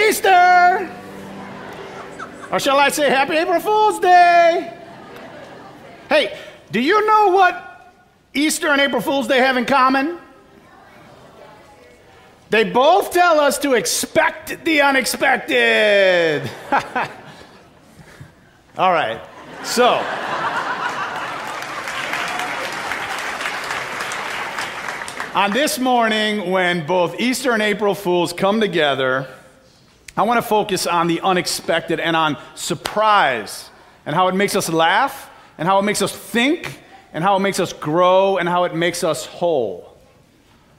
Easter! Or shall I say Happy April Fool's Day? Hey, do you know what Easter and April Fool's Day have in common? They both tell us to expect the unexpected. All right, so. On this morning, when both Easter and April Fools come together, I want to focus on the unexpected and on surprise and how it makes us laugh and how it makes us think and how it makes us grow and how it makes us whole.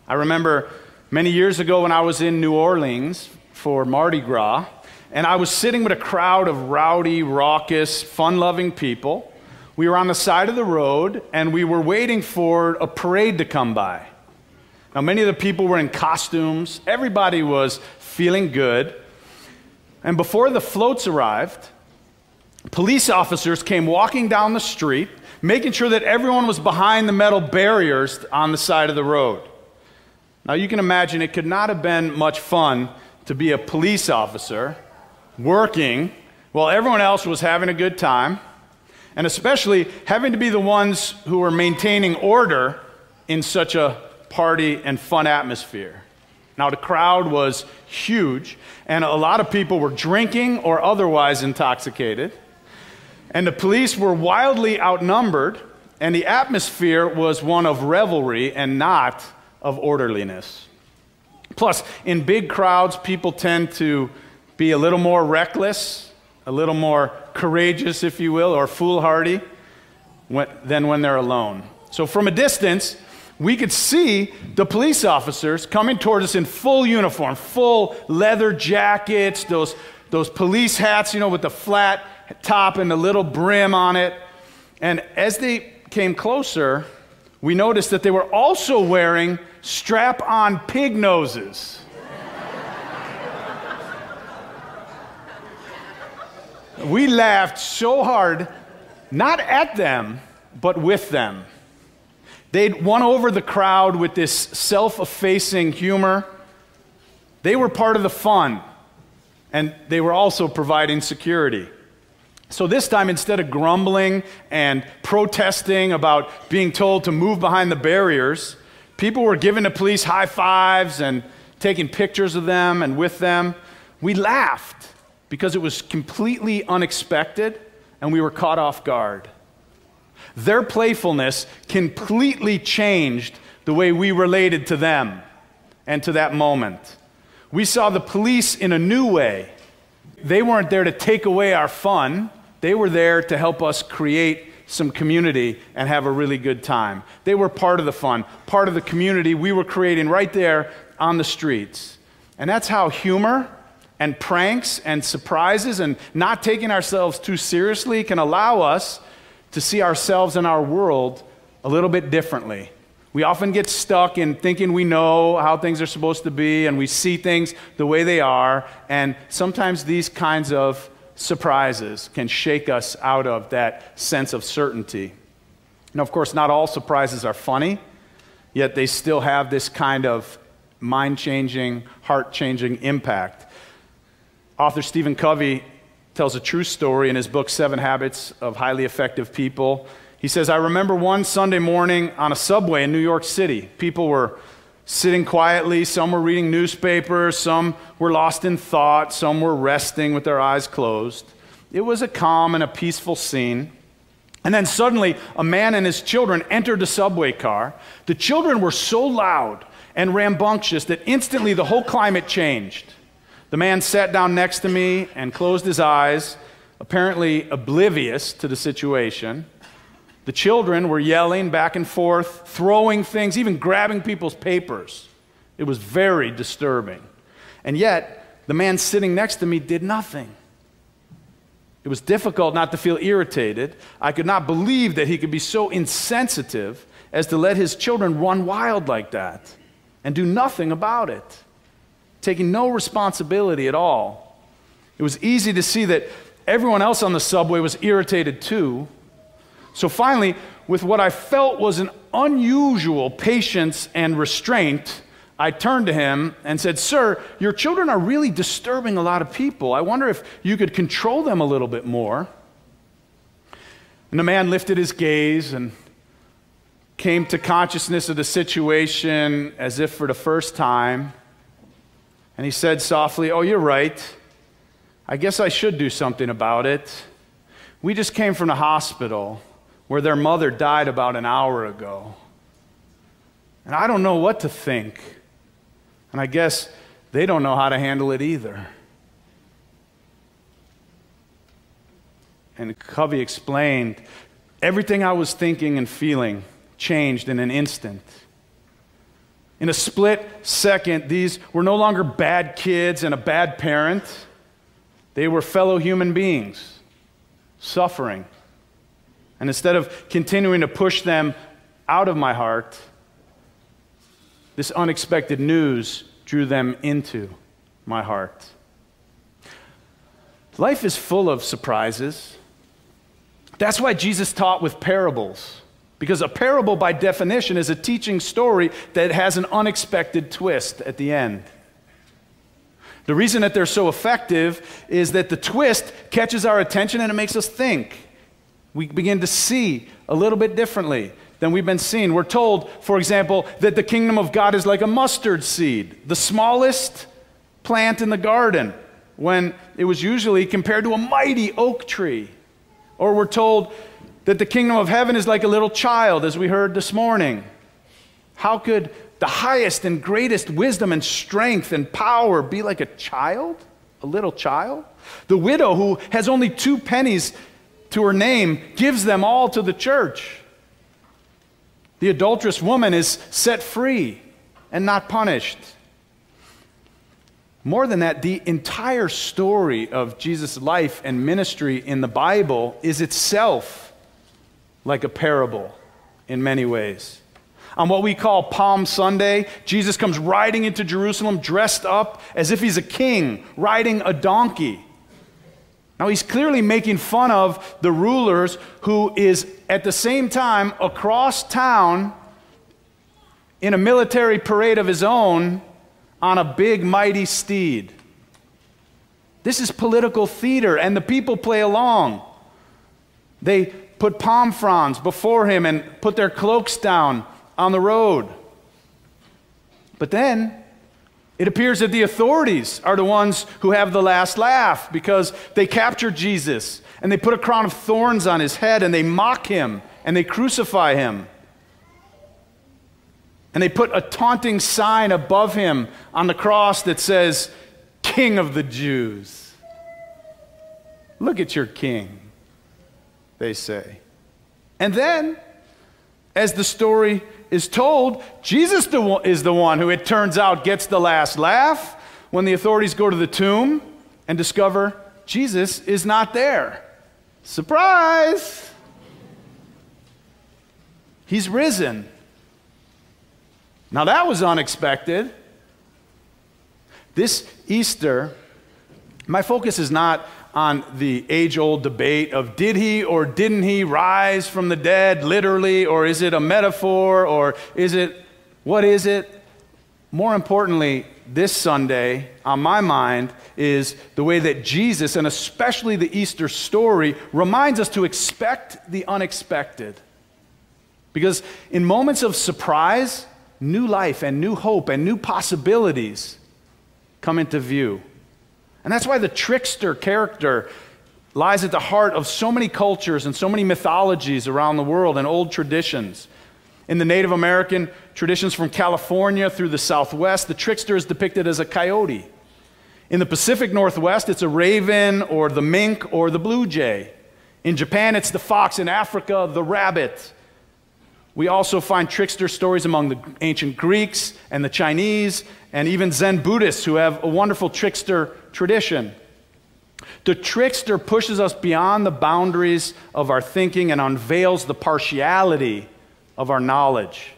I remember many years ago when I was in New Orleans for Mardi Gras, and I was sitting with a crowd of rowdy, raucous, fun-loving people. We were on the side of the road, and we were waiting for a parade to come by. Now, many of the people were in costumes. Everybody was feeling good. And before the floats arrived, police officers came walking down the street, making sure that everyone was behind the metal barriers on the side of the road. Now, you can imagine it could not have been much fun to be a police officer working while everyone else was having a good time, and especially having to be the ones who were maintaining order in such a party and fun atmosphere. Now, the crowd was huge, and a lot of people were drinking or otherwise intoxicated, and the police were wildly outnumbered, and the atmosphere was one of revelry and not of orderliness. Plus, in big crowds, people tend to be a little more reckless, a little more courageous, if you will, or foolhardy than when they're alone. So from a distance, we could see the police officers coming toward us in full uniform, full leather jackets, those police hats, you know, with the flat top and the little brim on it. And as they came closer, we noticed that they were also wearing strap-on pig noses. We laughed so hard, not at them, but with them. They'd won over the crowd with this self-effacing humor. They were part of the fun, and they were also providing security. So this time, instead of grumbling and protesting about being told to move behind the barriers, people were giving the police high fives and taking pictures of them and with them. We laughed because it was completely unexpected, and we were caught off guard. Their playfulness completely changed the way we related to them and to that moment. We saw the police in a new way. They weren't there to take away our fun. They were there to help us create some community and have a really good time. They were part of the fun, part of the community we were creating right there on the streets. And that's how humor and pranks and surprises and not taking ourselves too seriously can allow us to see ourselves and our world a little bit differently. We often get stuck in thinking we know how things are supposed to be, and we see things the way they are, and sometimes these kinds of surprises can shake us out of that sense of certainty. Now, of course, not all surprises are funny, yet they still have this kind of mind-changing, heart-changing impact. Author Stephen Covey tells a true story in his book, 7 Habits of Highly Effective People. He says, I remember one Sunday morning on a subway in New York City. People were sitting quietly, some were reading newspapers, some were lost in thought, some were resting with their eyes closed. It was a calm and a peaceful scene. And then suddenly, a man and his children entered the subway car. The children were so loud and rambunctious that instantly the whole climate changed. The man sat down next to me and closed his eyes, apparently oblivious to the situation. The children were yelling back and forth, throwing things, even grabbing people's papers. It was very disturbing. And yet, the man sitting next to me did nothing. It was difficult not to feel irritated. I could not believe that he could be so insensitive as to let his children run wild like that and do nothing about it, taking no responsibility at all. It was easy to see that everyone else on the subway was irritated too. So finally, with what I felt was an unusual patience and restraint, I turned to him and said, "Sir, your children are really disturbing a lot of people. I wonder if you could control them a little bit more." And the man lifted his gaze and came to consciousness of the situation as if for the first time. And he said softly, "Oh, you're right. I guess I should do something about it. We just came from the hospital where their mother died about an hour ago. And I don't know what to think. And I guess they don't know how to handle it either." And Covey explained, everything I was thinking and feeling changed in an instant. In a split second, these were no longer bad kids and a bad parent. They were fellow human beings, suffering. And instead of continuing to push them out of my heart, this unexpected news drew them into my heart. Life is full of surprises. That's why Jesus taught with parables, because a parable by definition is a teaching story that has an unexpected twist at the end. The reason that they're so effective is that the twist catches our attention and it makes us think. We begin to see a little bit differently than we've been seeing. We're told, for example, that the kingdom of God is like a mustard seed, the smallest plant in the garden, when it was usually compared to a mighty oak tree. Or we're told that the kingdom of heaven is like a little child, as we heard this morning. How could the highest and greatest wisdom and strength and power be like a child, a little child? The widow who has only 2 pennies to her name gives them all to the church. The adulterous woman is set free and not punished. More than that, the entire story of Jesus' life and ministry in the Bible is itself like a parable in many ways. On what we call Palm Sunday, Jesus comes riding into Jerusalem dressed up as if he's a king, riding a donkey. Now he's clearly making fun of the rulers, who is at the same time across town in a military parade of his own on a big mighty steed. This is political theater, and the people play along. They put palm fronds before him and put their cloaks down on the road. But then it appears that the authorities are the ones who have the last laugh, because they capture Jesus and they put a crown of thorns on his head and they mock him and they crucify him. And they put a taunting sign above him on the cross that says, "King of the Jews." Look at your king, they say. And then, as the story is told, Jesus is the one who, it turns out, gets the last laugh when the authorities go to the tomb and discover Jesus is not there. Surprise! He's risen. Now that was unexpected. This Easter, my focus is not on the age-old debate of did he or didn't he rise from the dead literally, or is it a metaphor, or is it, what is it? More importantly, this Sunday, on my mind, is the way that Jesus, and especially the Easter story, reminds us to expect the unexpected. Because in moments of surprise, new life and new hope and new possibilities come into view. And that's why the trickster character lies at the heart of so many cultures and so many mythologies around the world and old traditions. In the Native American traditions from California through the Southwest, the trickster is depicted as a coyote. In the Pacific Northwest, it's a raven or the mink or the blue jay. In Japan, it's the fox. In Africa, the rabbit. We also find trickster stories among the ancient Greeks and the Chinese and even Zen Buddhists, who have a wonderful trickster tradition. The trickster pushes us beyond the boundaries of our thinking and unveils the partiality of our knowledge.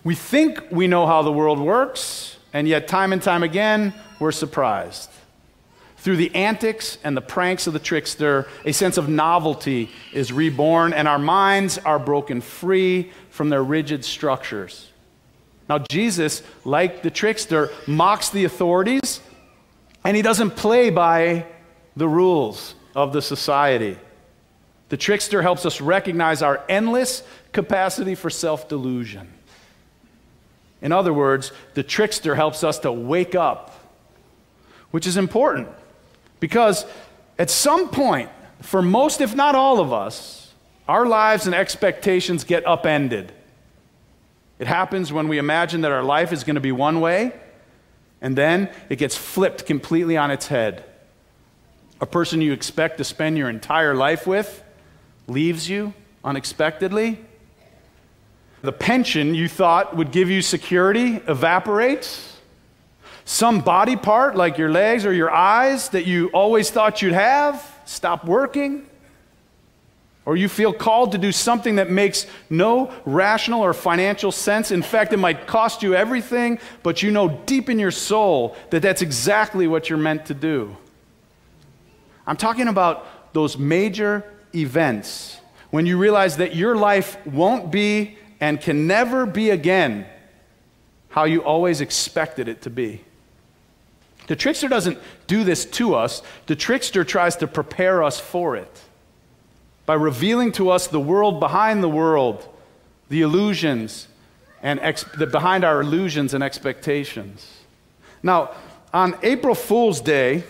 We think we know how the world works, and yet time and time again, we're surprised. Through the antics and the pranks of the trickster, a sense of novelty is reborn, and our minds are broken free from their rigid structures. Now, Jesus, like the trickster, mocks the authorities, and he doesn't play by the rules of the society. The trickster helps us recognize our endless capacity for self-delusion. In other words, the trickster helps us to wake up, which is important because at some point, for most, if not all of us, our lives and expectations get upended. It happens when we imagine that our life is going to be one way, and then it gets flipped completely on its head. A person you expect to spend your entire life with leaves you unexpectedly. The pension you thought would give you security evaporates. Some body part, like your legs or your eyes, that you always thought you'd have, stop working. Or you feel called to do something that makes no rational or financial sense. In fact, it might cost you everything, but you know deep in your soul that that's exactly what you're meant to do. I'm talking about those major events when you realize that your life won't be and can never be again how you always expected it to be. The trickster doesn't do this to us. The trickster tries to prepare us for it by revealing to us the world behind the world, the illusions, and behind our illusions and expectations. Now, on April Fool's Day,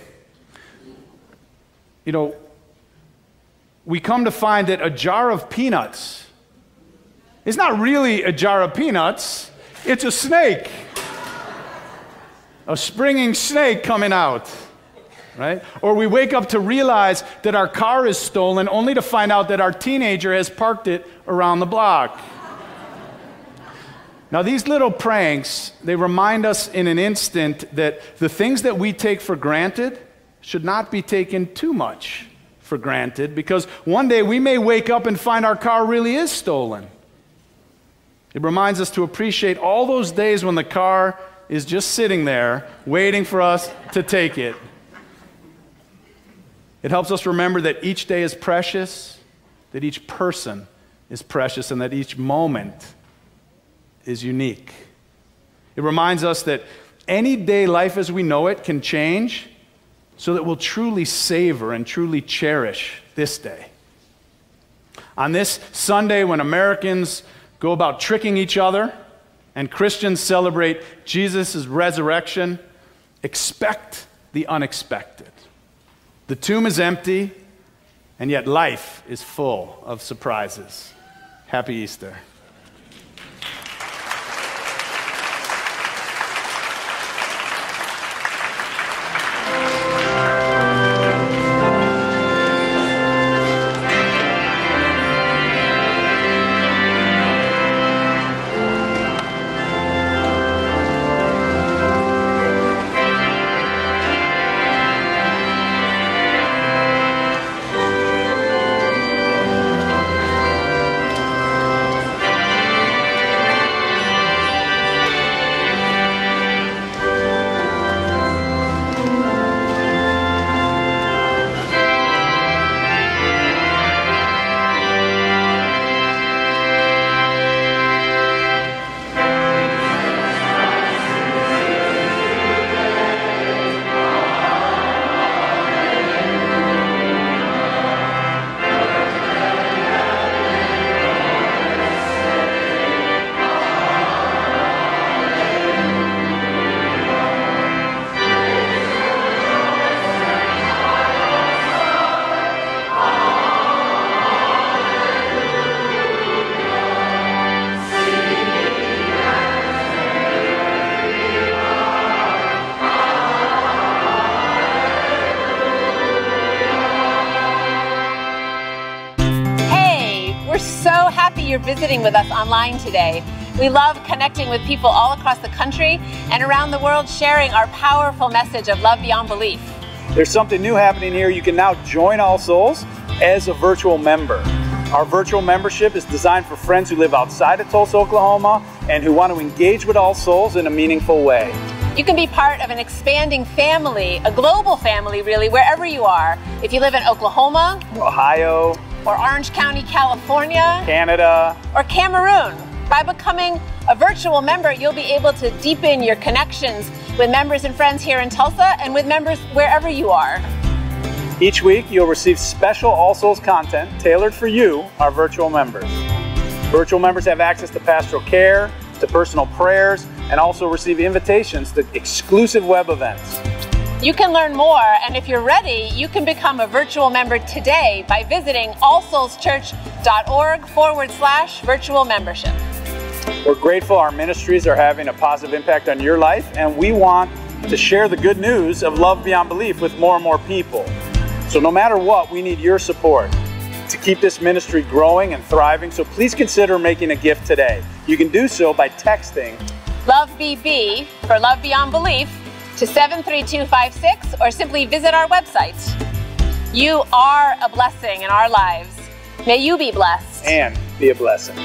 we come to find that a jar of peanuts is not really a jar of peanuts, it's a snake. A springing snake coming out, right? Or we wake up to realize that our car is stolen only to find out that our teenager has parked it around the block. Now, these little pranks, they remind us in an instant that the things that we take for granted should not be taken too much for granted, because one day we may wake up and find our car really is stolen. It reminds us to appreciate all those days when the car is just sitting there waiting for us to take it. It helps us remember that each day is precious, that each person is precious, and that each moment is unique. It reminds us that any day life as we know it can change, so that we'll truly savor and truly cherish this day. On this Sunday, when Americans go about tricking each other and Christians celebrate Jesus' resurrection, expect the unexpected. The tomb is empty, and yet life is full of surprises. Happy Easter. You're visiting with us online today. We love connecting with people all across the country and around the world, sharing our powerful message of love beyond belief. There's something new happening here. You can now join All Souls as a virtual member. Our virtual membership is designed for friends who live outside of Tulsa, Oklahoma, and who want to engage with All Souls in a meaningful way. You can be part of an expanding family, a global family really, wherever you are. If you live in Oklahoma, Ohio, or Orange County, California, Canada, or Cameroon, By becoming a virtual member, you'll be able to deepen your connections with members and friends here in Tulsa and with members wherever you are. Each week, you'll receive special All Souls content tailored for you, our virtual members. Virtual members have access to pastoral care, to personal prayers, and also receive invitations to exclusive web events. You can learn more, and if you're ready, you can become a virtual member today by visiting allsoulschurch.org/virtual membership. We're grateful our ministries are having a positive impact on your life, and we want to share the good news of love beyond belief with more and more people. So no matter what, we need your support to keep this ministry growing and thriving, so please consider making a gift today. You can do so by texting Love BB for Love Beyond Belief to 73256 or simply visit our website. You are a blessing in our lives. May you be blessed. and be a blessing.